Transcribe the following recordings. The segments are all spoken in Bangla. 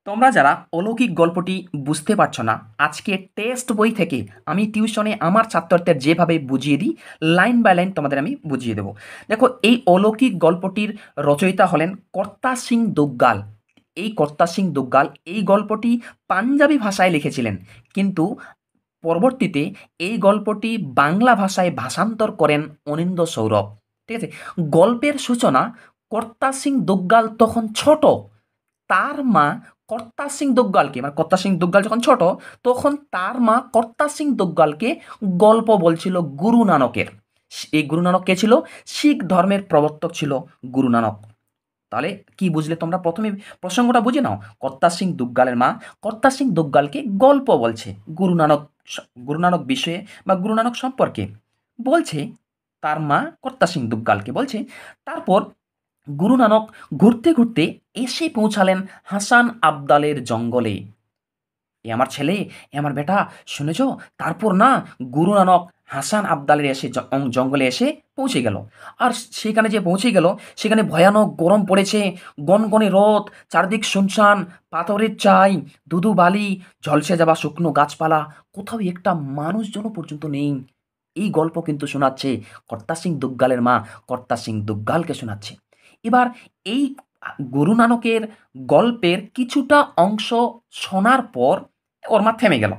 তোমরা যারা অলৌকিক গল্পটি বুঝতে পারছো না, আজকে টেস্ট বই থেকে আমি টিউশনে আমার ছাত্রদের যেভাবে বুঝিয়ে দিই, লাইন বাই লাইন তোমাদের আমি বুঝিয়ে দেবো। দেখো, এই অলৌকিক গল্পটির রচয়িতা হলেন কর্তা সিং দুগ্গাল। এই কর্তা সিং দুগ্গাল এই গল্পটি পাঞ্জাবি ভাষায় লিখেছিলেন, কিন্তু পরবর্তীতে এই গল্পটি বাংলা ভাষায় ভাষান্তর করেন অনিন্দ্য সৌরভ। ঠিক আছে। গল্পের সূচনা, কর্তা সিং দুগ্গাল তখন ছোট। তার মা কর্তা সিং দুগ্গালকে, মানে কর্তা সিং দুগ্গাল যখন ছোট, তখন তার মা কর্তা সিং দুগ্গালকে গল্প বলছিল গুরু নানকের। এই গুরু নানক কে ছিল? শিখ ধর্মের প্রবর্তক ছিল গুরু নানক। তাহলে কি বুঝলে তোমরা? প্রথমে প্রসঙ্গটা বুঝে নাও। কর্তা সিং দুগ্গালের মা কর্তা সিং দুগ্গালকে গল্প বলছে গুরু নানক, গুরু নানক বিষয়ে বা গুরু নানক সম্পর্কে বলছে। তার মা কর্তা সিং দুগ্গালকে বলছে। তারপর গুরু নানক ঘুরতে ঘুরতে এসে পৌঁছালেন হাসান আবদালের জঙ্গলে। এ আমার ছেলে, এ আমার বেটা, শুনেছ? তারপর না, গুরু নানক হাসান আবদালের এসে জঙ্গলে এসে পৌঁছে গেল। আর সেখানে যে পৌঁছে গেল, সেখানে ভয়ানক গরম পড়েছে, গনগনে রোদ, চারদিক শুনশান, পাথরের চাই, ধুধু বালি, ঝলসে যাওয়া শুকনো গাছপালা, কোথাও একটা মানুষজনও পর্যন্ত নেই। এই গল্প কিন্তু শোনাচ্ছে কর্তা সিং দুগ্গালের মা কর্তা সিং দুগ্গালকে শোনাচ্ছে। এবার এই গুরু নানকের গল্পের কিছুটা অংশ শোনার পর ওর মা থেমে গেল।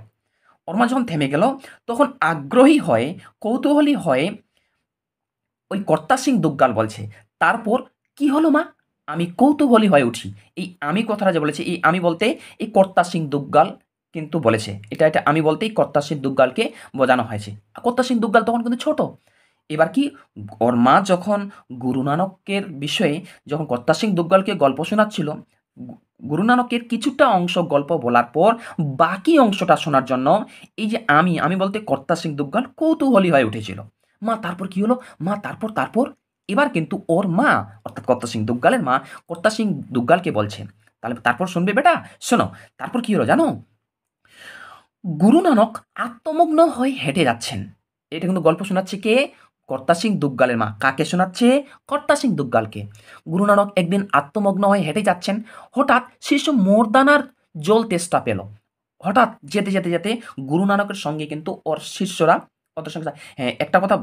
ওর মা যখন থেমে গেল, তখন আগ্রহী হয়ে, কৌতূহলী হয়ে ওই কর্তা সিং দুগ্গাল বলছে, তারপর কি হলো মা? আমি কৌতূহলী হয়ে উঠি। এই আমি কথাটা যে বলেছে, এই আমি বলতে এই কর্তা সিং দুগ্গাল কিন্তু বলেছে। এটা আমি বলতেই কর্তা সিং দুগ্গালকে বোঝানো হয়েছে। কর্তা সিং দুগ্গাল তখন কিন্তু ছোট। এবার কি, ওর মা যখন গুরু নানকের বিষয়ে যখন কর্তা সিং দুগ্গালকে গল্প শোনাচ্ছিল, গুরু নানকের কিছুটা অংশ গল্প বলার পর বাকি অংশটা শোনার জন্য এই যে আমি বলতে কর্তা সিং দুগ্গাল কৌতূহলী হয়ে উঠেছিল। মা তারপর কি হলো? মা তারপর তারপর এবার কিন্তু ওর মা, অর্থাৎ কর্তা সিং দুগ্গালের মা কর্তা সিং দুগ্গালকে বলছে, তাহলে তারপর শুনবে বেটা, শোনো। তারপর কি হলো জানো? গুরু নানক আত্মমগ্ন হয়ে হেঁটে যাচ্ছেন। এটা কিন্তু গল্প শোনাচ্ছে কে? কর্তা সিং দুগ্গালের মা। কাকে শোনাচ্ছে? কর্তা সিং দুগ্গালকে। গুরু নানক একদিন আত্মমগ্ন হয়ে হেঁটে যাচ্ছেন। হঠাৎ শিশু মোরদানার জল তেষ্টা পেল। হঠাৎ যেতে যেতে যেতে গুরু নানকের সঙ্গে কিন্তু ওর শিষ্যরা, ওদের সঙ্গে হ্যাঁ, একটা কথা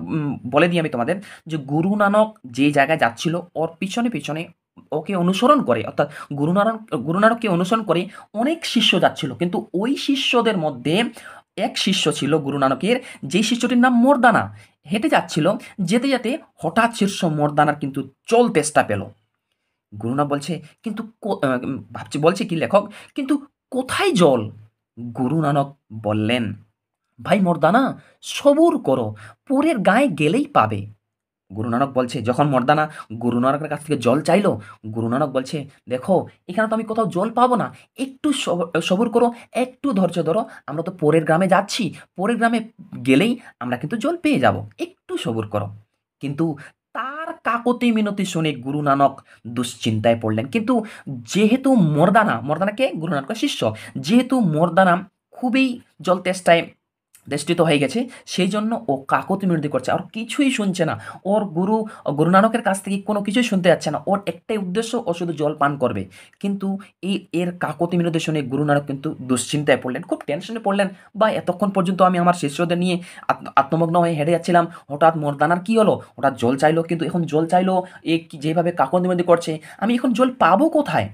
বলে দিই আমি তোমাদের, যে গুরু নানক যে জায়গায় যাচ্ছিল, ওর পিছনে পিছনে ওকে অনুসরণ করে, অর্থাৎ গুরু নানক গুরু নানককে অনুসরণ করে অনেক শিষ্য যাচ্ছিল। কিন্তু ওই শিষ্যদের মধ্যে এক শিষ্য ছিল গুরু নানকের, যেই শিষ্যটির নাম মোরদানা। হেঁটে যাচ্ছিল, যেতে যেতে হঠাৎ শীর্ষ মোরদানার কিন্তু জল তেষ্টা পেল। গুরুনানক বলছে, কিন্তু ভাবছি বলছে কি লেখক, কিন্তু কোথায় জল? গুরু নানক বললেন, ভাই মর্দানা, সবুর করো, পরের গায়ে গেলেই পাবে। গুরু নানক বলছে, যখন মর্দানা গুরু নানকের কাছ থেকে জল চাইলো, গুরু নানক বলছে, দেখো এখানে তো আমি কোথাও জল পাবো না, একটু সবুর করো, একটু ধৈর্য ধরো, আমরা তো পরের গ্রামে যাচ্ছি, পরের গ্রামে গেলেই আমরা কিন্তু জল পেয়ে যাব, একটু সবুর করো। কিন্তু তার কাকতি মিনতি শুনে গুরু নানক দুশ্চিন্তায় পড়লেন। কিন্তু যেহেতু মর্দানাকে গুরু নানকের শিষ্য, যেহেতু মর্দানা খুবই জল তেষ্টায় দেষ্টিত হয়ে গেছে, সেই জন্য ও কাকতি মিনতি করছে, আর কিছুই শুনছে না। ওর গুরু নানকের কাছ থেকে কোনো কিছুই শুনতে যাচ্ছে না। ওর একটাই উদ্দেশ্য, ও শুধু জল পান করবে। কিন্তু এর কাকতি মিনতি শুনে গুরু নানক কিন্তু দুশ্চিন্তায় পড়লেন, খুব টেনশনে পড়লেন। বা এতক্ষণ পর্যন্ত আমি আমার শিষ্যদের নিয়ে আত্মমগ্ন হয়ে হেঁটে যাচ্ছিলাম, হঠাৎ মোরদানার কি হলো? হঠাৎ জল চাইলো, কিন্তু এখন জল চাইলো যেভাবে কাকতি মিনতি করছে, আমি এখন জল পাবো কোথায়?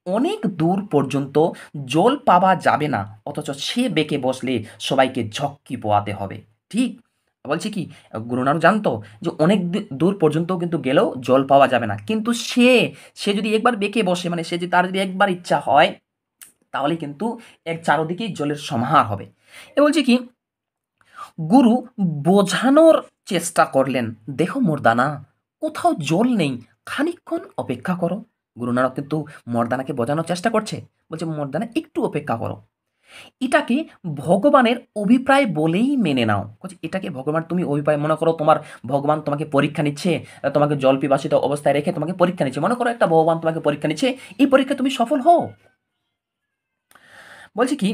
অনেক দূর পর্যন্ত জল পাওয়া যাবে না, অথচ সে বেঁকে বসলে সবাইকে ঝক্কি পোয়াতে হবে। ঠিক বলছে কি, গুরু নানক জানতো যে অনেক দূর পর্যন্ত কিন্তু গেলেও জল পাওয়া যাবে না, কিন্তু সে সে যদি একবার বেঁকে বসে, মানে সে যদি তার যদি একবার ইচ্ছা হয়, তাহলে কিন্তু এক চারদিকেই জলের সমাহার হবে। এ বলছে কি, গুরু বোঝানোর চেষ্টা করলেন, দেখো মোরদানা, কোথাও জল নেই, খানিকক্ষণ অপেক্ষা করো। গুরু নানক কিন্তু মর্দানাকে বোঝানোর চেষ্টা করছে, বলছে মর্দানা একটু অপেক্ষা করো। এটাকে ভগবানের অভিপ্রায় বলেই মেনে নাও। বলছে, এটাকে ভগবান তুমি অভিপ্রায় মনে করো, তোমার ভগবান তোমাকে পরীক্ষা নিচ্ছে, তোমাকে জল পিপাসিত অবস্থায় রেখে তোমাকে পরীক্ষা নিচ্ছে, মনে করো একটা ভগবান তোমাকে পরীক্ষা নিচ্ছে, এই পরীক্ষা তুমি সফল হও। বলছে কি,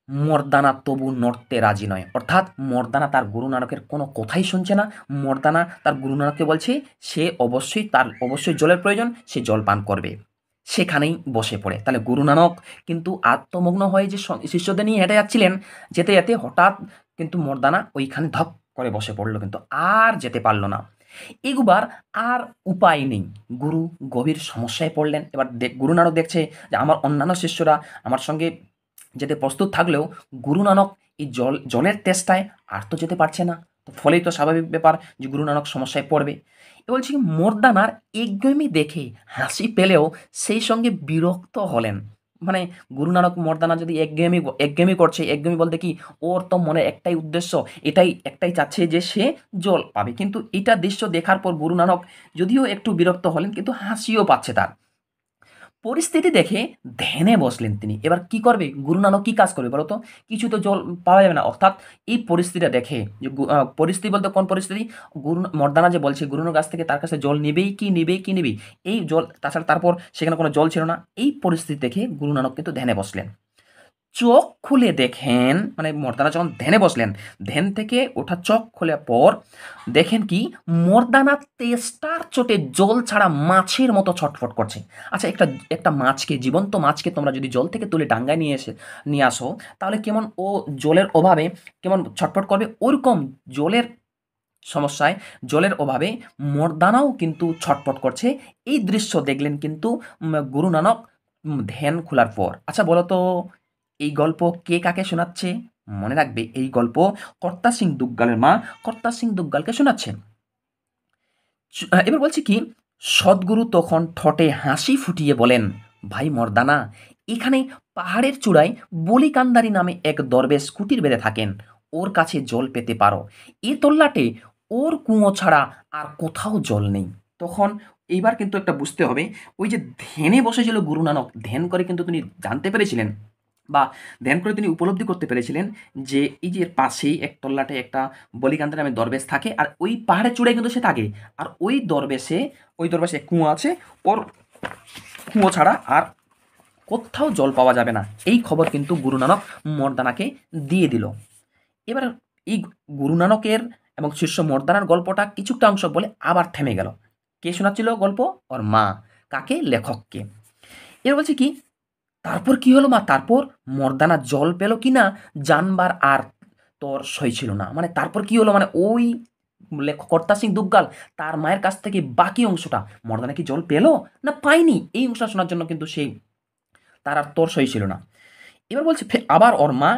মর্দানা তবু নড়তে রাজি নয়, অর্থাৎ মর্দানা তার গুরু নানকের কোনো কথাই শুনছে না। মর্দানা তার গুরু নানককে বলছে সে অবশ্যই, তার অবশ্যই জলের প্রয়োজন, সে জল পান করবে। সেখানেই বসে পড়ে। তাহলে গুরু নানক কিন্তু আত্মমগ্ন হয়ে যে শিষ্যদের নিয়ে হেঁটে যাচ্ছিলেন, যেতে যেতে হঠাৎ কিন্তু মর্দানা ওইখানে ধপ করে বসে পড়ল, কিন্তু আর যেতে পারল না। এগুবার আর উপায় নেই, গুরু গভীর সমস্যায় পড়লেন। এবার গুরু নানক দেখছে যে আমার অন্যান্য শিষ্যরা আমার সঙ্গে যেতে প্রস্তুত থাকলেও গুরু নানক এই জলের তেষ্টায় আর তো যেতে পারছে না। তো ফলেই তো স্বাভাবিক ব্যাপার যে গুরু নানক সমস্যায় পড়বে। এ বলছি কি, মর্দানার একঘেয়েমি দেখে হাসি পেলেও সেই সঙ্গে বিরক্ত হলেন। মানে গুরু নানক মর্দানা যদি একঘেয়েমি করছে, একঘেয়েমি বলতে কি, ওর তো মনে একটাই উদ্দেশ্য, একটাই চাচ্ছে যে সে জল পাবে। কিন্তু এটা দৃশ্য দেখার পর গুরু নানক যদিও একটু বিরক্ত হলেন, কিন্তু হাসিও পাচ্ছে তার। পরিস্থিতি দেখে ধ্যানে বসলেন তিনি। এবার কি করবে গুরু নানক, কি কাজ করবে বলতো? কিছু তো জল পাওয়া যাবে না। অর্থাৎ এই পরিস্থিতিটা দেখে যে পরিস্থিতি বলতে কোন পরিস্থিতি, মর্দানা যে বলছে গুরুর কাছ থেকে তার কাছে জল নেবেই, এই জল তাছাড়া তারপর সেখানে কোনো জল ছিল না। এই পরিস্থিতি দেখে গুরু নানক কিন্তু ধ্যানে বসলেন। চোখ খুলে দেখেন, মানে মর্দানা যখন ধ্যানে বসলেন, ধ্যান থেকে ওঠা চোখ খোলার পর দেখেন কি, মর্দানা তেষ্টার চোটে জল ছাড়া মাছের মতো ছটফট করছে। আচ্ছা, একটা একটা মাছকে, জীবন্ত মাছকে তোমরা যদি জল থেকে তুলে ডাঙ্গায় নিয়ে আসো, তাহলে কেমন ও জলের অভাবে কেমন ছটফট করবে? ওরকম জলের সমস্যায়, জলের অভাবে মর্দানাও কিন্তু ছটফট করছে। এই দৃশ্য দেখলেন কিন্তু গুরু নানক ধ্যান খোলার পর। আচ্ছা বলো তো, এই গল্প কে কাকে শোনাচ্ছে? মনে রাখবে, এই গল্প কর্তা সিং দুগ্গালের মা কর্তা সিং দুগ্গালকে শোনাচ্ছে। এবার বলছি কি, সদ্গুরু তখন ঠোঁটে হাসি ফুটিয়ে বলেন, ভাই মর্দানা, এখানে পাহাড়ের চূড়ায় বলিকান্দারি নামে এক দরবেশ কুটির বেঁধে থাকেন। ওর কাছে জল পেতে পারো। এ তল্লাটে ওর কুঁয়ো ছাড়া আর কোথাও জল নেই। তখন এইবার কিন্তু একটা বুঝতে হবে, ওই যে ধ্যানে বসেছিল গুরু নানক, ধ্যান করে কিন্তু তিনি জানতে পেরেছিলেন বা ধ্যান করে তিনি উপলব্ধি করতে পেরেছিলেন যে এই যে এর পাশেই এক তল্লাটে একটা বলিকান্দার নামে দরবেশ থাকে, আর ওই পাহাড়ের চূড়ায় কিন্তু সে থাকে। আর ওই দরবেশে কুঁয়ো আছে, ওর কুঁয়ো ছাড়া আর কোথাও জল পাওয়া যাবে না। এই খবর কিন্তু গুরু নানক মর্দানাকে দিয়ে দিল। এবার এই গুরু নানকের এবং শিষ্য মর্দানার গল্পটা কিছুটা অংশ বলে আবার থেমে গেল। কে শোনাচ্ছিল গল্প? ওর মা। কাকে? লেখককে। এবার বলছে কি, তারপর কি হলো মা? তারপর মর্দানা জল পেল কি না জানবার আর তোর সই ছিল না। মানে তারপর কি হলো, মানে ওই কর্তা সিং দুগ্গাল তার মায়ের কাছ থেকে বাকি অংশটা, মর্দানা কি জল পেলো না পায়নি, এই অংশটা শোনার জন্য কিন্তু সেই তার আর তোর সই ছিল না। এবার বলছে আবার ওর মা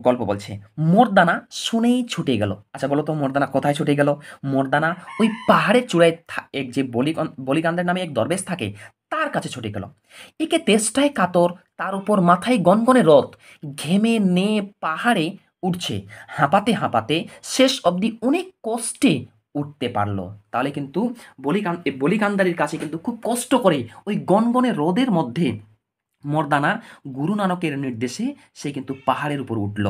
গল্প বলছে, মর্দানা শুনেই ছুটে গেল। আচ্ছা বলো তো, মর্দানা কোথায় ছুটে গেল? মর্দানা ওই পাহাড়ের চূড়ায় এক যে বলিকান্দের নামে এক দরবেশ থাকে, তার কাছে ছুটে গেল। একে তেষ্টায় কাতর, তার উপর মাথায় গনগনে রথ, ঘেমে নে পাহাড়ে উঠছে, হাঁপাতে হাঁপাতে শেষ অবধি অনেক কষ্টে উঠতে পারলো। তাহলে কিন্তু বলিকান্দারির কাছে কিন্তু খুব কষ্ট করে ওই গনগনে রোদের মধ্যে মর্দানা গুরু নানকের নির্দেশে সে কিন্তু পাহাড়ের উপর উঠল।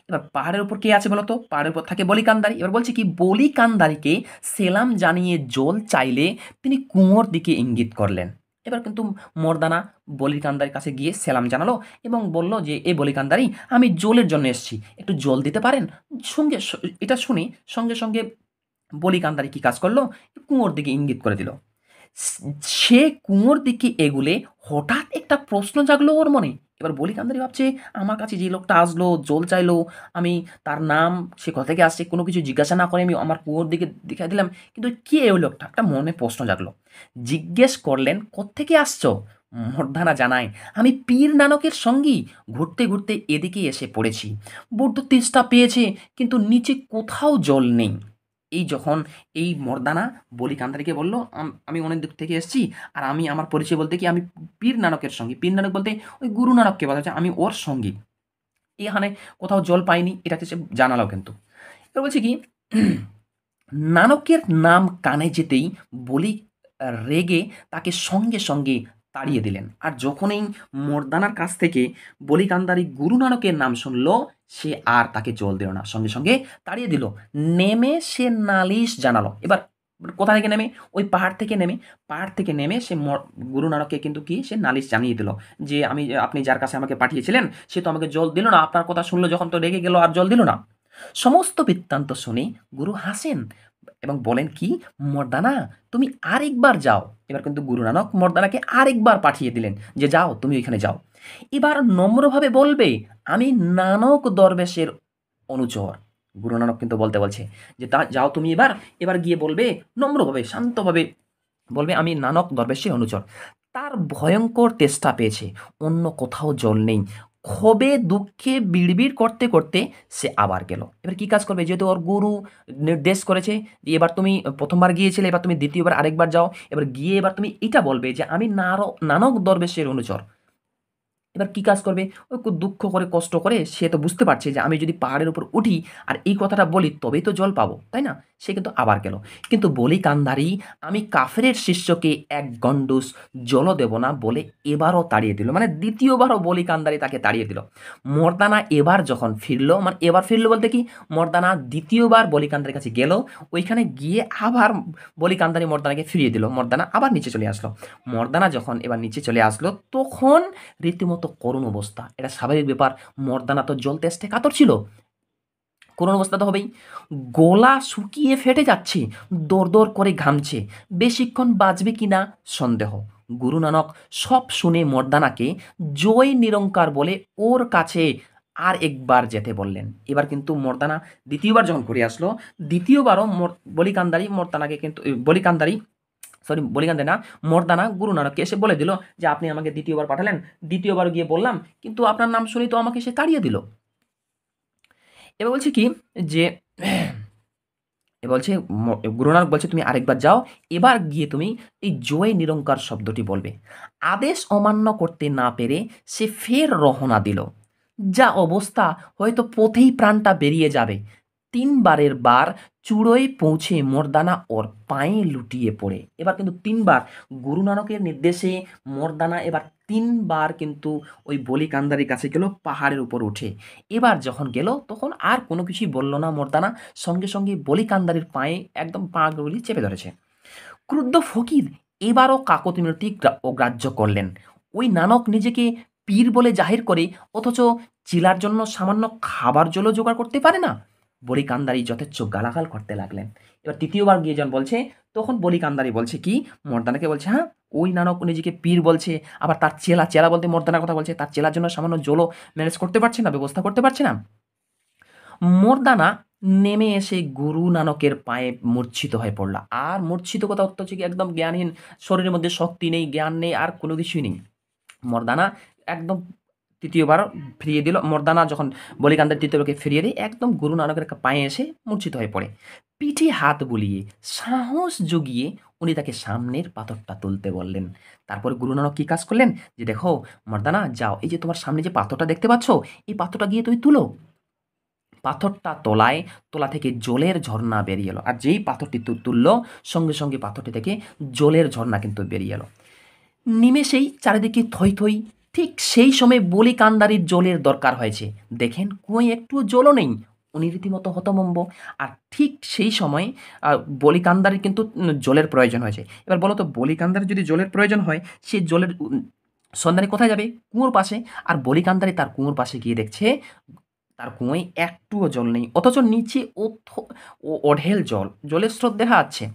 এবার পাহাড়ের উপর কে আছে বলতো? পাহাড়ের উপর থাকে বলিকান্দারি। এবার বলছি কি, বলিকান্দারিকে সেলাম জানিয়ে জল চাইলে তিনি কুঁয়োর দিকে ইঙ্গিত করলেন। এবার কিন্তু মর্দানা বলিকান্দারির কাছে গিয়ে সেলাম জানালো এবং বলল যে, এ বলিকান্দারি, আমি জলের জন্য এসেছি, একটু জল দিতে পারেন? সঙ্গে এটা শুনে সঙ্গে সঙ্গে বলিকান্দারি কি কাজ করলো, কুঁয়োর দিকে ইঙ্গিত করে দিল। সে কুঁয়োর দিকে এগুলে হঠাৎ একটা প্রশ্ন জাগলো ওর মনে। এবার বলি কান্দারি ভাবছে, আমার কাছে যে লোকটা আসলো, জল চাইলো, আমি তার নাম, সে কোথা থেকে আসছে, কোনো কিছু জিজ্ঞাসা না করে আমি আমার কুয়োর দিকে দেখাই দিলাম, কিন্তু কে ওই লোকটা? একটা মনে প্রশ্ন জাগলো। জিজ্ঞেস করলেন, কোত্থেকে আসছো? মর্দানা জানায়, আমি পীর নানকের সঙ্গী, ঘুরতে ঘুরতে এদিকে এসে পড়েছি। বড্ড তেষ্টা পেয়েছে, কিন্তু নিচে কোথাও জল নেই। এই যখন এই মর্দানা বলি কান্দারিকে বলল, আমি অনেক দূর থেকে এসেছি, আর আমি আমার পরিচয় বলতে কি, আমি পীর নানকের সঙ্গী। পীর নানক বলতে ওই গুরু নানককে বলা যায়, আমি ওর সঙ্গী। এখানে কোথাও জল পাইনি, এটাকে সে জানালো কিন্তু। এবার বলছি কি, নানকের নাম কানে যেতেই বলি রেগে তাকে সঙ্গে সঙ্গে তাড়িয়ে দিলেন। আর যখনই মর্দানার কাছ থেকে বলি কান্দারি গুরু নানকের নাম শুনলো, সে আর তাকে জল দিল না, সঙ্গে সঙ্গে তাড়িয়ে দিল। নেমে সে নালিশ জানালো। এবার কোথা থেকে নেমে? ওই পাহাড় থেকে নেমে সে গুরু নানককে কিন্তু কি, সে নালিশ জানিয়ে দিল যে, আপনি যার কাছে আমাকে পাঠিয়েছিলেন, সে তো আমাকে জল দিল না, আপনার কথা শুনলো যখন তো রেগে গেল আর জল দিল না। সমস্ত বৃত্তান্ত শুনে গুরু হাসেন এবং বলেন কি, মর্দানা তুমি আরেকবার যাও। এবার কিন্তু গুরু নানক মর্দানাকে আরেকবার পাঠিয়ে দিলেন যে যাও তুমি ওইখানে যাও। এবার নম্রভাবে বলবে আমি নানক দরবেশের অনুচর। গুরু নানক কিন্তু বলছে যে তা যাও তুমি এবার, এবার গিয়ে বলবে নম্রভাবে শান্তভাবে বলবে আমি নানক দরবেশের অনুচর। তার ভয়ঙ্কর তেষ্টা পেয়েছে, অন্য কোথাও জল নেই। ক্ষোভে দুঃখে বিড়বিড় করতে করতে সে আবার গেল। এবার কি কাজ করবে, যেহেতু ওর গুরু নির্দেশ করেছে যে এবার তুমি প্রথমবার গিয়েছিলে, এবার তুমি দ্বিতীয়বার আরেকবার যাও, এবার গিয়ে এবার তুমি এটা বলবে যে আমি নানক দরবেশের অনুচর। এবার কি কাজ করবে, ওই খুব দুঃখ করে কষ্ট করে সে তো বুঝতে পারছে যে আমি যদি পাহাড়ের উপর উঠি আর এই কথাটা বলি তবেই তো জল পাবো, তাই না? সে কিন্তু আবার গেল। কিন্তু বলি কান্দারি আমি কাফেরের শিষ্যকে এক গন্ডুস জলও দেব না বলে এবারও তাড়িয়ে দিল, মানে দ্বিতীয়বারও বলি কান্দারি তাকে তাড়িয়ে দিল। মর্দানা এবার যখন ফিরলো, মানে এবার ফিরলো বলতে কি, মর্দানা দ্বিতীয়বার বলি কান্দারির কাছে গেল, ওইখানে গিয়ে আবার বলি কান্দারি মর্দানাকে ফিরিয়ে দিল। মর্দানা আবার নিচে চলে আসলো। মর্দানা যখন এবার নিচে চলে আসলো তখন রীতিমতো করুণ অবস্থা। এটা স্বাভাবিক ব্যাপার, মর্দানা তো জল তেষ্টায় কাতর ছিল, করুণ অবস্থা তো হবেই। গলা শুকিয়ে ফেটে যাচ্ছে, দরদর করে ঘামছে, বেশিক্ষণ বাঁচবে কিনা সন্দেহ। গুরু নানক সব শুনে মর্দানাকে জয় নিরঙ্কার বলে ওর কাছে আর একবার যেতে বললেন। এবার কিন্তু মর্দানা দ্বিতীয়বার যখন ঘুরে আসলো, দ্বিতীয়বারও বলিকান্দারি মর্দানাকে কিন্তু বলিকান্দারি সরি বলিকান্দে না মর্দানা গুরু নানককে এসে বলে দিল যে আপনি আমাকে দ্বিতীয়বার পাঠালেন, দ্বিতীয়বার গিয়ে বললাম কিন্তু আপনার নাম শুনেই তো আমাকে সে তাড়িয়ে দিল। এবার বলছে কি যে বলছে গুরু নানক বলছে তুমি আরেকবার যাও, এবার গিয়ে তুমি এই জয় নিরঙ্কার শব্দটি বলবে। আদেশ অমান্য করতে না পেরে সে ফের রহনা দিল। যা অবস্থা, হয়তো পথেই প্রাণটা বেরিয়ে যাবে। তিনবারের বার চূড়োয় পৌঁছে মর্দানা ওর পায়ে লুটিয়ে পড়ে। এবার কিন্তু তিনবার গুরু নানকের নির্দেশে মর্দানা এবার তিনবার কিন্তু ওই বলি কান্দারির কাছে গেল পাহাড়ের উপর উঠে। এবার যখন গেল তখন আর কোনো কিছুই বলল না মর্দানা, সঙ্গে সঙ্গে বলি কান্দারির পায়ে একদম পাগুলি চেপে ধরেছে। ক্রুদ্ধ ফকির এবারও কাকতি অগ্রাহ্য করলেন। ওই নানক নিজেকে পীর বলে জাহির করে অথচ চিলার জন্য সামান্য খাবার জলও জোগাড় করতে পারে না। বলি কান্দারি যথেচ্ছ গালাগাল করতে লাগলেন। এবার তৃতীয়বার গিয়ে যখন বলছে তখন বলি কান্দারি বলছে কি, মর্দানাকে বলছে হ্যাঁ ওই নানক নিজেকে পীর বলছে, আবার তার চেলা, চেলা বলতে মর্দানার কথা বলছে, তার চেলার জন্য সামান্য জলও ম্যানেজ করতে পারছে না, ব্যবস্থা করতে পারছে না। মর্দানা নেমে এসে গুরু নানকের পায়ে মূর্ছিত হয়ে পড়ল। আর মূর্ছিত কথা অর্থ হচ্ছে কি একদম জ্ঞানহীন, শরীরের মধ্যে শক্তি নেই, জ্ঞান নেই, আর কোনো কিছুই নেই। মর্দানা একদম তৃতীয়বার ফিরিয়ে দিল। মর্দানা যখন বলিকান্দের তৃতীয়বারকে ফিরিয়ে দিয়ে একদম গুরু নানকের পায়ে এসে মূর্ছিত হয়ে পড়ে। পিঠে হাত বুলিয়ে সাহস জুগিয়ে উনি তাকে সামনের পাথরটা তুলতে বললেন। তারপরে গুরু নানক কি কাজ করলেন যে দেখো মর্দানা যাও, এই যে তোমার সামনে যে পাথরটা দেখতে পাচ্ছ এই পাথরটা গিয়ে তুমি তুলো। পাথরটা তোলা থেকে জলের ঝর্ণা বেরিয়ে এলো। আর যেই পাথরটি তুলল সঙ্গে সঙ্গে পাথরটি থেকে জলের ঝর্ণা কিন্তু বেরিয়ে এলো। নিমেষেই চারিদিকে থই থই। ঠিক সেই সময় বলি কান্দারির জলের দরকার হয়েছে। দেখেন কুয়োয় একটু জলও নেই, উনি রীতিমতো হতভম্ব। আর ঠিক সেই সময় বলি কান্দারির কিন্তু জলের প্রয়োজন হয়েছে। এবার বলো তো বলি কান্দারির যদি জলের প্রয়োজন হয় সে জলের সন্ধানে কোথায় যাবে, কুয়োর পাশে। আর বলি কান্দারি তার কুয়োর পাশে গিয়ে দেখছে তার কুয়োয় একটুও জল নেই, অথচ নিচে অঢেল জলের স্রোত দেখা যাচ্ছে।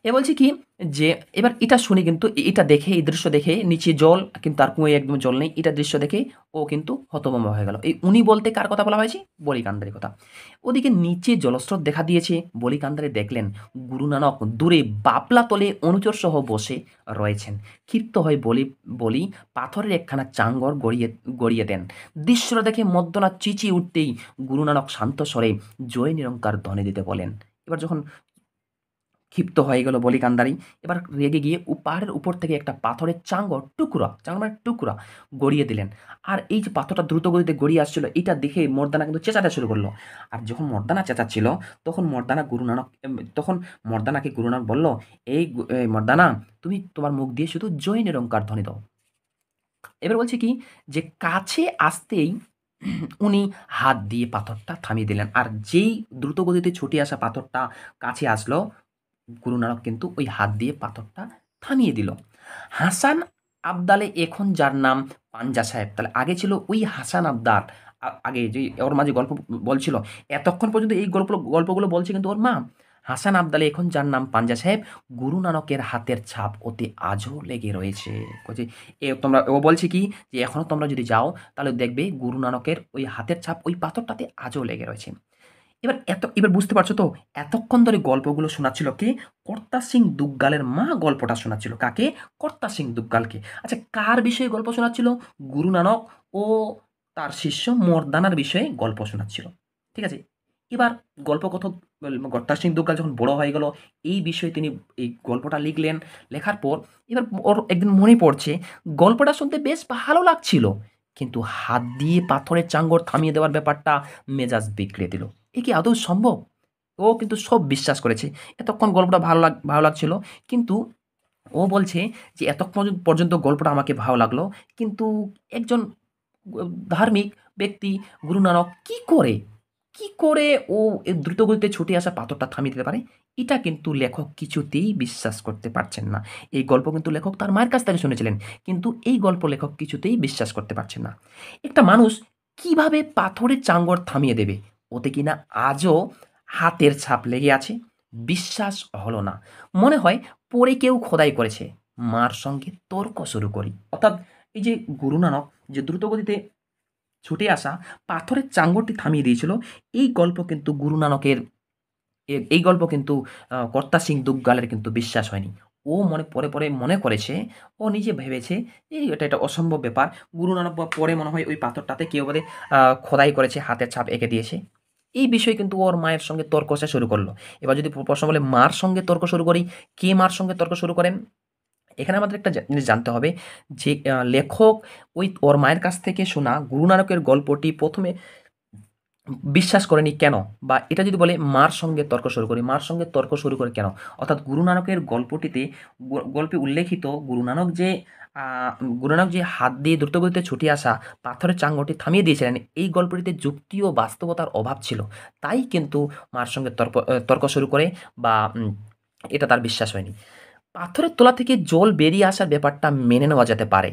এ বলছি কি যে এবার এটা শুনে কিন্তু এটা দেখে, এই দৃশ্য দেখে নিচে জল কিন্তু তার কুয়োয় একদম জল নেই, এটা দৃশ্য দেখে ও কিন্তু হতভম্ব হয়ে গেল। এই উনি বলতে কার কথা বলা হয়েছে, বলি কান্দারির কথা। ওদিকে নিচে জলস্রোত দেখা দিয়েছে। বলি কান্দারি দেখলেন গুরু নানক দূরে বাপলা তলে অনুচর সহ বসে রয়েছেন। ক্ষিপ্ত হয়ে বলি পাথরের একখানা চাঙ্গর গড়িয়ে দেন। দৃশ্যটা দেখে মদ্দনা চিচিয়ে উঠতেই গুরু নানক শান্ত স্বরে জয় নিরঙ্কার ধ্বনি দিতে বলেন। এবার যখন ক্ষিপ্ত হয়ে গেল বলি কান্দারি, এবার রেগে গিয়ে পাহাড়ের উপর থেকে একটা পাথরের চাঙ্গর মানে টুকরা গড়িয়ে দিলেন। আর এই যে পাথরটা দ্রুত গতিতে গড়িয়ে আসছিল এটা দেখে মর্দানা কিন্তু চেঁচাতে শুরু করলো। আর যখন মর্দানা চেঁচাচ্ছিল তখন মর্দানাকে গুরু নানক বলল, মর্দানা তুমি তোমার মুখ দিয়ে শুধু জয় নিরঙ্কার ধ্বনি দাও। এবার বলছে কি যে কাছে আসতেই উনি হাত দিয়ে পাথরটা থামিয়ে দিলেন। আর যেই দ্রুত গতিতে ছুটে আসা পাথরটা কাছে আসলো গুরু নানক কিন্তু ওই হাত দিয়ে পাথরটা থামিয়ে দিল। হাসান আবদালে এখন যার নাম পাঞ্জা সাহেব, তাহলে আগে ছিল ওই হাসান আবদাল, আগে যে ওর মা যে গল্প বলছিল, এতক্ষণ পর্যন্ত এই গল্পগুলো বলছে কিন্তু ওর মা। হাসান আবদালি এখন যার নাম পাঞ্জা সাহেব, গুরু নানকের হাতের ছাপ ওতে আজও লেগে রয়েছে। বলছে ও বলছে কি যে এখনো তোমরা যদি যাও তাহলে দেখবে গুরু নানকের ওই হাতের ছাপ ওই পাথরটাতে আজও লেগে রয়েছে। এবার বুঝতে পারছো তো, এতক্ষণ ধরে গল্পগুলো শোনাচ্ছিল কে? কর্তা সিং দুগ্গালের মা গল্পটা শোনাচ্ছিল কাকে? কর্তা সিং দুগ্গালকে। আচ্ছা, কার বিষয়ে গল্প শোনাচ্ছিল? গুরু নানক ও তার শিষ্য মর্দানার বিষয়ে গল্প শোনাচ্ছিল। ঠিক আছে, এবার গল্প কথক কর্তা সিং দুগ্গাল যখন বড় হয়ে গেল, এই বিষয়ে তিনি এই গল্পটা লিখলেন। লেখার পর এবার ওর একদিন মনে পড়ছে গল্পটা শুনতে বেশ ভালো লাগছিল, কিন্তু হাত দিয়ে পাথরের চাঙ্গর থামিয়ে দেওয়ার ব্যাপারটা মেজাজ বিগড়ে দিল। এ কি আদৌ সম্ভব? ও কিন্তু সব বিশ্বাস করেছে। এতক্ষণ গল্পটা ভালো লাগছিল। কিন্তু ও বলছে যে, "এতক্ষণ পর্যন্ত গল্পটা আমাকে ভালো লাগলো। কিন্তু একজন ধার্মিক ব্যক্তি গুরু নানক কি করে ও এ দ্রুতগতিতে ছুটে আসা পাথরটা থামিয়ে দিতে পারে?" এটা কিন্তু লেখক কিছুতেই বিশ্বাস করতে পারছেন না। এই গল্প কিন্তু লেখক তার মায়ের কাছ থেকে শুনেছিলেন। কিন্তু এই গল্প লেখক কিছুতেই বিশ্বাস করতে পারছেন না। একটা মানুষ কিভাবে পাথরের চাঙ্গর থামিয়ে দেবে? ওতে কিনা আজও হাতের ছাপ লেগে আছে। বিশ্বাস হলো না। মনে হয় পরে কেউ খোদাই করেছে। মার সঙ্গে তর্ক শুরু করি। অর্থাৎ এই যে গুরু নানক যে দ্রুতগতিতে ছুটে আসা পাথরের চাঙ্গরটি থামিয়ে দিয়েছিল, এই গল্প কিন্তু গুরু নানকের এই গল্প কিন্তু কর্তা সিং দুগ্গালের কিন্তু বিশ্বাস হয়নি। ও পরে মনে করেছে, ও নিজে ভেবেছে এটা অসম্ভব ব্যাপার। গুরু নানক বা পরে মনে হয় ওই পাথরটাতে কেউ বোধহয় খোদাই করেছে, হাতের ছাপ এঁকে দিয়েছে। এই বিষয়ে কিন্তু ওর মায়ের সঙ্গে তর্ক কষা শুরু করলো। এবার যদি প্রশ্ন বলে মার সঙ্গে তর্ক শুরু করি, কে মার সঙ্গে তর্ক শুরু করেন? এখানে আমাদের একটা জিনিস জানতে হবে যে লেখক ওই ওর মায়ের কাছ থেকে শোনা গুরু নানকের গল্পটি ১ম এ বিশ্বাস করেনি কেন? বা এটা যদি বলে মার সঙ্গে তর্ক শুরু করি, মার সঙ্গে তর্ক শুরু করে কেন? অর্থাৎ গুরু নানকের গল্পটিতে গল্পে উল্লেখিত গুরু নানক যে আ গুরু নানক যে হাত দিয়ে দ্রুতগতিতে ছুটে আসা পাথরের চাঙ্গটি থামিয়ে দিয়েছিলেন, এই গল্পটিতে যুক্তি ও বাস্তবতার অভাব ছিল। তাই কিন্তু মার সঙ্গে তর্ক শুরু করে, বা এটা তার বিশ্বাস হয়নি। পাথরের তলা থেকে জল বেরিয়ে আসার ব্যাপারটা মেনে নেওয়া যেতে পারে।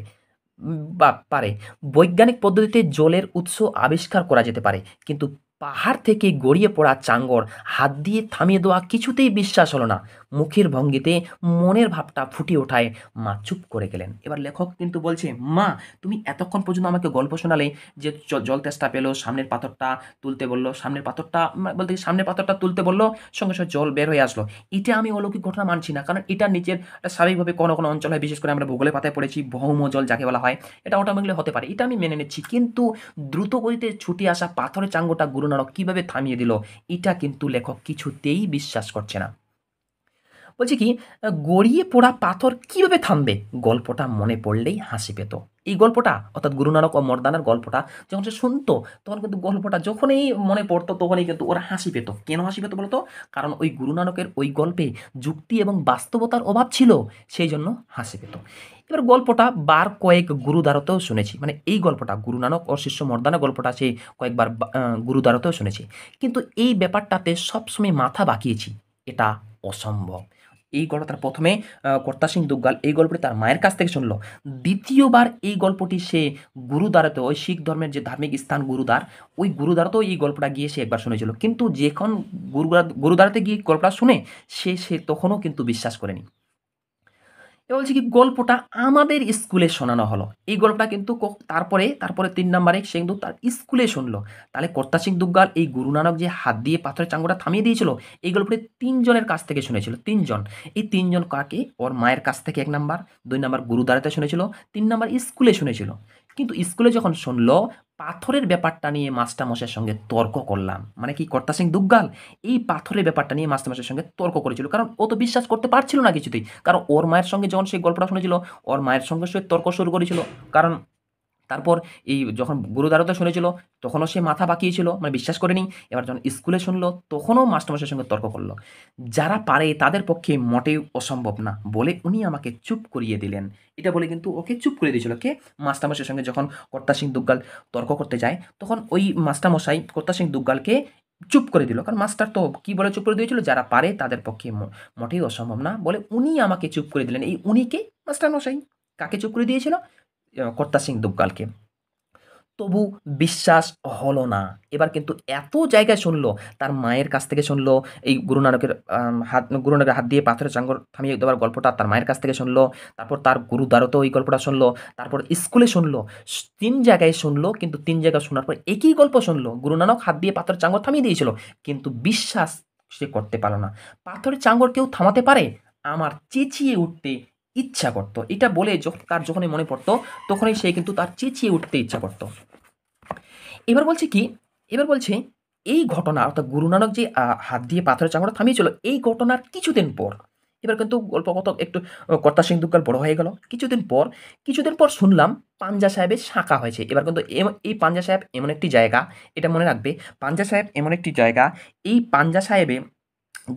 বা পারে। বৈজ্ঞানিক পদ্ধতিতে জলের উৎস আবিষ্কার করা যেতে পারে। কিন্তু পাহাড় থেকে গড়িয়ে পড়া চাঙ্গর হাত দিয়ে থামিয়ে দেওয়া কিছুতেই বিশ্বাস হলো না। মুখের ভঙ্গিতে মনের ভাবটা ফুটে ওঠায় মা চুপ করে গেলেন। এবার লেখক কিন্তু বলছে, "মা, তুমি এতক্ষণ পর্যন্ত আমাকে গল্প শোনালে যে জল তেষ্টা পেল, সামনের পাথরটা তুলতে বলল, সামনের পাথরটা বলতে কি সামনের পাথরটা তুলতে বলল, সঙ্গে জল বের হয়ে আসলো। এটা আমি অলৌকিক ঘটনা মানছি না। কারণ এটা নিচের স্বাভাবিকভাবে কোনো অঞ্চল হয়, বিশেষ করে আমরা ভূগোলের পাতায় পড়েছি ভৌমজল যাকে বলা হয়। এটা অটোমেটিক্যালি হতে পারে। এটা আমি মেনে নিচ্ছি। কিন্তু দ্রুত গতিতে ছুটে আসা পাথরের চাঙ্গটা গুরু নানক কিভাবে থামিয়ে দিল? এটা কিন্তু লেখক কিছুতেই বিশ্বাস করছে না। বলছে কি, গড়িয়ে পড়া পাথর কিভাবে থামবে? গল্পটা মনে পড়লেই হাসি পেত। এই গল্পটা অর্থাৎ গুরু নানক ও মর্দানার গল্পটা যখন সে শুনতো, তখন কিন্তু গল্পটা যখনই মনে পড়তো তখনই কিন্তু ওরা হাসি পেত। কেন হাসি পেত বলো তো? কারণ ওই গুরু নানকের ওই গল্পে যুক্তি এবং বাস্তবতার অভাব ছিল, সেই জন্য হাসি পেত। এবার গল্পটা বার কয়েক গুরুদ্বারতেও শুনেছি। মানে এই গল্পটা গুরু নানক ও শিষ্য মর্দানা গল্পটা সে কয়েকবার গুরুদ্বারতেও শুনেছি। কিন্তু এই ব্যাপারটাতে সবসময় মাথা বাঁকিয়েছি। এটা অসম্ভব। এই গল্পটা তার ১ম এ কর্তা সিং দুগ্গাল এই গল্পটি তার মায়ের কাছ থেকে শুনল। দ্বিতীয়বার এই গল্পটি সে গুরুদ্বারেতে, ওই শিখ ধর্মের যে ধার্মিক স্থান গুরুদ্বার, ওই গুরুদ্বারেতেও এই গল্পটা গিয়ে সে একবার শুনেছিল। কিন্তু যখন গুরুদ্বারেতে গিয়ে গল্পটা শুনে, সে তখনও কিন্তু বিশ্বাস করেনি। এবার বলছি কি, গল্পটা আমাদের স্কুলে শোনানো হলো। এই গল্পটা কিন্তু তারপরে ৩ নাম্বারে সে কিন্তু তার স্কুলে শুনলো। তাহলে কর্তা সিং দুগ্গাল এই গুরু নানক যে হাত দিয়ে পাথরের চাঙ্গটা থামিয়ে দিয়েছিল, এই গল্পটি ৩ জনের কাছ থেকে শুনেছিল। ৩ জন। এই ৩ জন কাকে? ওর মায়ের কাছ থেকে ১ নাম্বার, ২ নাম্বার গুরুদ্বারেতে শুনেছিল, ৩ নাম্বার স্কুলে শুনেছিল। কিন্তু স্কুলে যখন শুনল, পাথরের ব্যাপারটা নিয়ে মাস্টারমশাইয়ের সঙ্গে তর্ক করলাম। মানে কি, কর্তা সিং দুগ্গাল এই পাথরের ব্যাপারটা নিয়ে মাস্টারমশাইয়ের সঙ্গে তর্ক করেছিল। কারণ ও তো বিশ্বাস করতে পারছিল না কিছুতেই। কারণ ওর মায়ের সঙ্গে যখন সেই গল্পটা শুনেছিল, ওর মায়ের সঙ্গে সে তর্ক শুরু করেছিল। কারণ তারপর এই যখন গুরুদ্বারতে শুনেছিল, তখনও সে মাথা বাঁকিয়েছিল, মানে বিশ্বাস করেনি। এবার যখন স্কুলে শুনল, তখনও মাস্টারমশাইয়ের সঙ্গে তর্ক করল। যারা পারে তাদের পক্ষে মোটেও অসম্ভব না বলে উনি আমাকে চুপ করিয়ে দিলেন। এটা বলে কিন্তু ওকে চুপ করে দিয়েছিল কে? মাস্টারমশাইয়ের সঙ্গে যখন কর্তা সিং দুগ্গাল তর্ক করতে যায়, তখন ওই মাস্টারমশাই কর্তা সিং দুগ্গালকে চুপ করে দিল। কারণ মাস্টার তো কি বলে চুপ করে দিয়েছিল? যারা পারে তাদের পক্ষে মোটেই অসম্ভব না বলে উনি আমাকে চুপ করে দিলেন। এই উনি কে? মাস্টারমশাই। কাকে চুপ করে দিয়েছিল? কর্তা সিং দুগ্গালকে। তবু বিশ্বাস হলো না। এবার কিন্তু এত জায়গায় শুনলো, তার মায়ের কাছ থেকে শুনলো, এই গুরু নানকের হাত দিয়ে পাথরের চাঙড় থামিয়ে দেওয়ার গল্পটা তার মায়ের কাছ থেকে শুনলো, তারপর তার গুরুদ্বারতেও এই গল্পটা শুনলো, তারপর স্কুলে শুনলো। ৩ জায়গায় শুনলো, কিন্তু ৩ জায়গায় শোনার পর একই গল্প শুনলো। গুরু নানক হাত দিয়ে পাথরের চাঙড় থামিয়ে দিয়েছিল, কিন্তু বিশ্বাস সে করতে পারল না। পাথরের চাঙড় কেউ থামাতে পারে? আমার চেঁচিয়ে উঠতে ইচ্ছা করত। এটা বলে তার যখনই মনে পড়তো, তখনই সে কিন্তু তার চেঁচিয়ে উঠতে ইচ্ছা করত। এবার বলছে কি, এবার বলছে এই ঘটনা অর্থাৎ গুরু নানক যে হাত দিয়ে পাথরের চামড়া থামিয়েছিল, এই ঘটনার কিছুদিন পর, এবার কিন্তু গল্প কত একটু কর্তা সিং দুগ্গাল বড় হয়ে গেল। কিছুদিন পর শুনলাম পাঞ্জা সাহেবের শাখা হয়েছে। এবার কিন্তু এই পাঞ্জা সাহেব এমন একটি জায়গা, এটা মনে রাখবে, পাঞ্জা সাহেব এমন একটি জায়গা, এই পাঞ্জা সাহেবে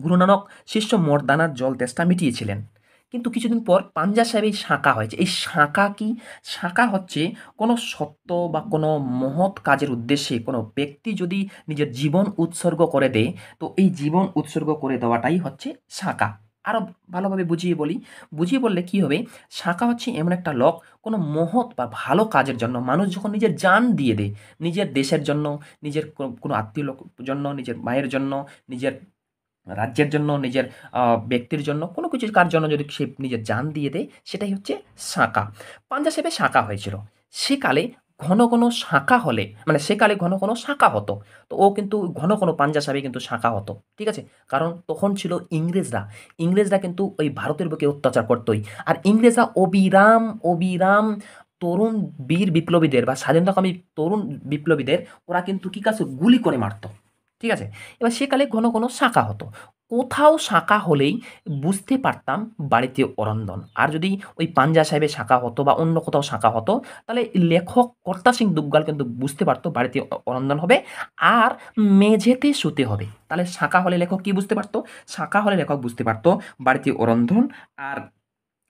গুরু নানক শিষ্য মর্দানার জল তেষ্টা মিটিয়েছিলেন। কিন্তু কিছুদিন পর পাঞ্জা সাহেব এই শাঁখা হয়েছে। এই শাঁখা কি? শাঁখা হচ্ছে কোনো সত্য বা কোনো মহৎ কাজের উদ্দেশ্যে কোনো ব্যক্তি যদি নিজের জীবন উৎসর্গ করে দেয়, তো এই জীবন উৎসর্গ করে দেওয়াটাই হচ্ছে শাঁখা। আরও ভালোভাবে বুঝিয়ে বললে কি হবে, শাঁখা হচ্ছে এমন একটা লোক, কোনো মহৎ বা ভালো কাজের জন্য মানুষ যখন নিজের জান দিয়ে দেয়, নিজের দেশের জন্য, নিজের কোনো আত্মীয় লোক জন্য, নিজের মায়ের জন্য, নিজের রাজ্যের জন্য, নিজের ব্যক্তির জন্য, কোনো কিছু কার জন্য যদি সে নিজের জান দিয়ে দেয়, সেটাই হচ্ছে শাঁখা। পাঞ্জা সাহেবে শাঁখা হয়েছিল। সেকালে ঘন ঘন শাঁখা হলে, মানে সেকালে ঘন ঘন শাঁখা হতো। তো ও কিন্তু ঘন ঘন পাঞ্জা সাহেবে কিন্তু শাঁখা হতো, ঠিক আছে? কারণ তখন ছিল ইংরেজরা কিন্তু ওই ভারতের বুকে অত্যাচার করতোই। আর ইংরেজরা অবিরাম অবিরাম তরুণ বীর বিপ্লবীদের বা স্বাধীনতাকামী তরুণ বিপ্লবীদের ওরা কিন্তু কি কাছে গুলি করে মারতো, ঠিক আছে? এবার সেকালে ঘন ঘন শাঁখা হতো। কোথাও শাঁখা হলেই বুঝতে পারতাম বাড়িতে অরন্দন। আর যদি ওই পাঞ্জা সাহেবের শাঁখা হতো বা অন্য কোথাও শাঁখা হতো, তাহলে লেখক কর্তা সিং দুগ্গাল কিন্তু বুঝতে পারতো বাড়িতে অরন্দন হবে আর মেঝেতে শুতে হবে। তাহলে শাঁখা হলে লেখক কি বুঝতে পারতো? শাঁখা হলে লেখক বুঝতে পারতো বাড়িতে অরন্ধন আর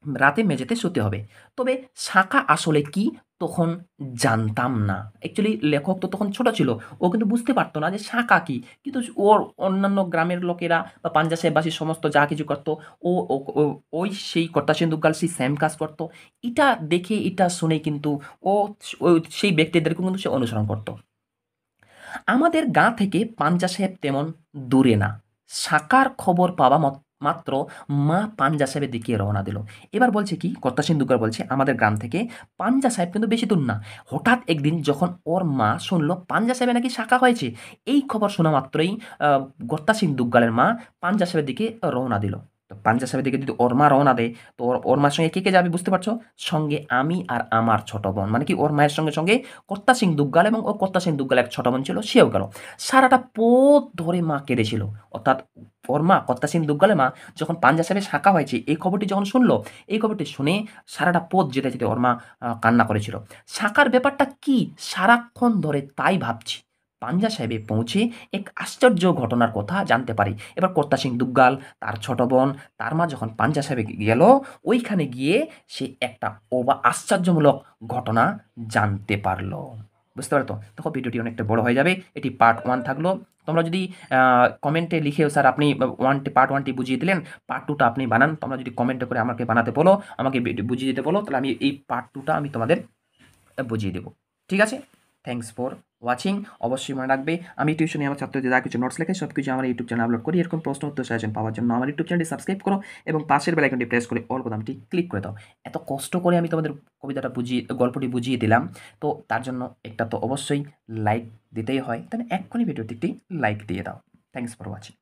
রাতে মেঝেতে শুতে হবে। তবে শাঁখা আসলে কি, তখন জানতাম না। অ্যাকচুয়ালি লেখক তো তখন ছোট ছিল, ও কিন্তু বুঝতে পারতো না যে শাঁখা কি। কিন্তু ওর অন্যান্য গ্রামের লোকেরা বা পাঞ্জা সাহেববাসী সমস্ত যা কিছু করতো, ও ওই সেই কর্তা সিন্ধুকাল সেই সেম কাজ করতো। এটা দেখে এটা শুনে কিন্তু ও সেই ব্যক্তিদেরকে কিন্তু সে অনুসরণ করতো। আমাদের গাঁ থেকে পাঞ্জা সাহেব তেমন দূরে না। শাঁখার খবর পাওয়া মাত্র মা পাঞ্জা সাহেবের দিকে রওনা দিল। এবার বলছে কি, কর্তা সিন্ধুকার বলছে আমাদের গ্রাম থেকে পাঞ্জা সাহেব কিন্তু বেশি দূর না। হঠাৎ একদিন যখন ওর মা শুনলো পাঞ্জা সাহেবে নাকি শাঁখা হয়েছে, এই খবর শোনা মাত্রই কর্তা সিং দুগ্গালের মা পাঞ্জা সাহেবের দিকে রওনা দিল। তো পাঞ্জা সাহেবের দিকে যদি ওর মা রওনা দেয়, তো ওর মার সঙ্গে কে কে যাবে বুঝতে পারছো? সঙ্গে আমি আর আমার ছোট বোন, মানে কি ওর মায়ের সঙ্গে সঙ্গে কর্তা সিং দুগ্গাল এবং ও কর্তা সিং দুগ্গাল এক ছোট বোন ছিল, সেও গেল। সারাটা পথ ধরে মা কেঁদেছিল। অর্থাৎ ওর মা কর্তা সিং দুগ্গালের মা যখন পাঞ্জা সাহেবের শাঁখা হয়েছে এই খবরটি যখন শুনলো, এই খবরটি শুনে সারাটা পথ যেতে যেতে ওর মা কান্না করেছিল। শাঁখার ব্যাপারটা কি সারাক্ষণ ধরে তাই ভাবছি। পাঞ্জা সাহেবে পৌঁছে এক আশ্চর্য ঘটনার কথা জানতে পারি। এবার কর্তা সিং দুগ্গাল, তার ছোট বোন, তার মা যখন পাঞ্জা সাহেবে গেল, ওইখানে গিয়ে সে একটা আশ্চর্যমূলক ঘটনা জানতে পারলো। বুঝতে পারতো? দেখো ভিডিওটি অনেকটা বড় হয়ে যাবে। এটি পার্ট 1 থাকলো। তোমরা যদি কমেন্টে লিখেও স্যার আপনি পার্ট 1টি বুঝিয়ে দিলেন, পার্ট 2টা আপনি বানান। তোমরা যদি কমেন্টে করে আমাকে বানাতে বলো, আমাকে বুঝিয়ে দিতে বলো, তাহলে আমি এই পার্ট 2টা আমি তোমাদের বুঝিয়ে দেবো। ঠিক আছে? Thanks for watching. অবশ্যই মনে রাখবে, আমি টিউশনে আমার ছাত্রদের যা কিছু নোটস লেখে সব কিছু আমার ইউটিউব চ্যানেলে আপলোড করি। এরকম প্রশ্ন উত্তর সাজেশন পাওয়ার জন্য আমার ইউটিউব চ্যানেলটি সাবস্ক্রাইব করো এবং পাশের বেল আইকনটি প্রেস করে অল বোতামটি ক্লিক করে দাও। এত কষ্ট করে আমি তোমাদের গল্পটি বুঝিয়ে দিলাম, তো তার জন্য একটা তো অবশ্যই লাইক দিতেই হয়। তাহলে এক্ষুনি ভিডিওটি একটি লাইক দিয়ে দাও। Thanks for watching.